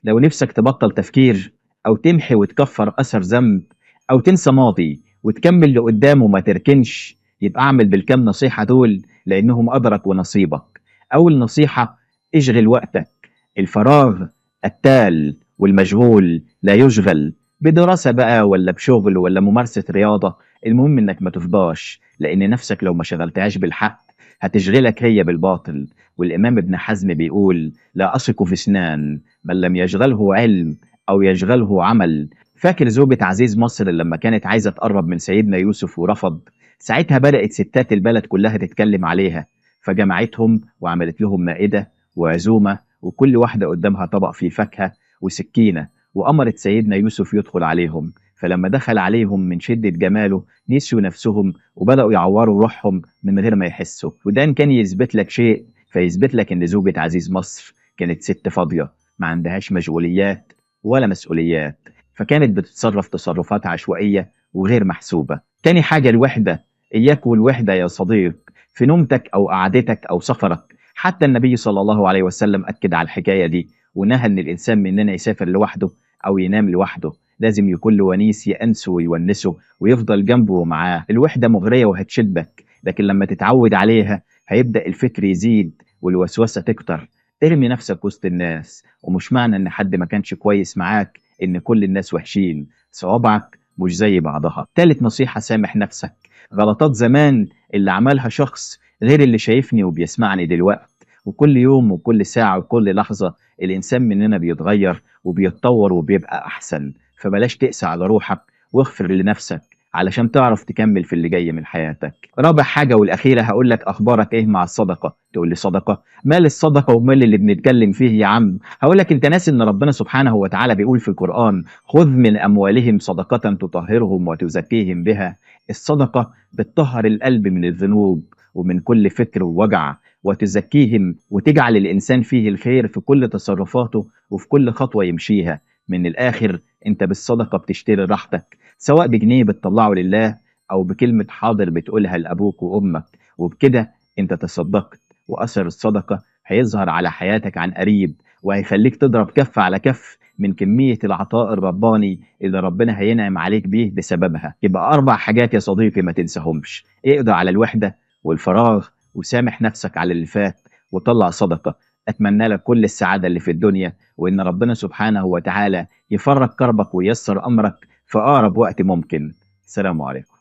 لو نفسك تبطل تفكير أو تمحي وتكفر أثر ذنب أو تنسى ماضي وتكمل لقدام وما تركنش، يبقى اعمل بالكام نصيحة دول لأنهم أدرك ونصيبك. أول نصيحة: اشغل وقتك. الفراغ التال والمشغول لا يشغل، بدراسة بقى ولا بشغل ولا ممارسة رياضة، المهم إنك ما تفضاش، لأن نفسك لو ما شغلتهاش بالحق هتشغلك هي بالباطل. والإمام ابن حزم بيقول: لا أثق في اثنان، من لم يشغله علم أو يشغله عمل. فاكر زوجة عزيز مصر لما كانت عايزة تقرب من سيدنا يوسف ورفض؟ ساعتها بدأت ستات البلد كلها تتكلم عليها، فجمعتهم وعملت لهم مائدة وعزومة، وكل واحدة قدامها طبق فيه فاكهة وسكينة، وأمرت سيدنا يوسف يدخل عليهم. فلما دخل عليهم من شدة جماله نسيوا نفسهم وبدأوا يعوروا روحهم من غير ما يحسوا. وده إن كان يثبت لك شيء فيثبت لك إن زوجة عزيز مصر كانت ست فاضية، ما عندهاش مشغوليات ولا مسؤوليات، فكانت بتتصرف تصرفات عشوائية وغير محسوبة. تاني حاجة: الوحدة. إياك والوحدة يا صديق، في نومتك أو قعدتك أو سفرك. حتى النبي صلى الله عليه وسلم أكد على الحكاية دي ونهى إن الإنسان مننا يسافر لوحده أو ينام لوحده، لازم يكون له ونيس يأنسه ويونسه ويفضل جنبه ومعاه. الوحدة مغرية وهتشدك، لكن لما تتعود عليها هيبدأ الفكر يزيد والوسوسة تكتر. ارمي نفسك وسط الناس، ومش معنى إن حد ما كانش كويس معاك إن كل الناس وحشين، صوابعك مش زي بعضها. تالت نصيحة: سامح نفسك. غلطات زمان اللي عملها شخص غير اللي شايفني وبيسمعني دلوقت، وكل يوم وكل ساعة وكل لحظة الإنسان مننا بيتغير وبيتطور وبيبقى أحسن. فبلاش تقسى على روحك واغفر لنفسك علشان تعرف تكمل في اللي جاي من حياتك. رابع حاجة والأخيرة هقول لك: أخبارك إيه مع الصدقة؟ تقول لي صدقة؟ مال الصدقة ومال اللي بنتكلم فيه يا عم؟ هقول لك: أنت ناسي إن ربنا سبحانه وتعالى بيقول في القرآن: خذ من أموالهم صدقة تطهرهم وتزكيهم بها. الصدقة بتطهر القلب من الذنوب ومن كل فكر ووجع، وتزكيهم وتجعل الإنسان فيه الخير في كل تصرفاته وفي كل خطوة يمشيها. من الآخر أنت بالصدقة بتشتري راحتك، سواء بجنيه بتطلعه لله أو بكلمة حاضر بتقولها لأبوك وأمك، وبكده أنت تصدقت. وأثر الصدقة هيظهر على حياتك عن قريب، وهيخليك تضرب كف على كف من كمية العطاء الرباني اللي ربنا هينعم عليك بيه بسببها. يبقى 4 حاجات يا صديقي ما تنساهمش: اقضي على الوحدة والفراغ، وسامح نفسك على اللي فات، وطلع صدقة. أتمنى لك كل السعادة اللي في الدنيا، وإن ربنا سبحانه وتعالى يفرج كربك وييسر أمرك في أقرب وقت ممكن. السلام عليكم.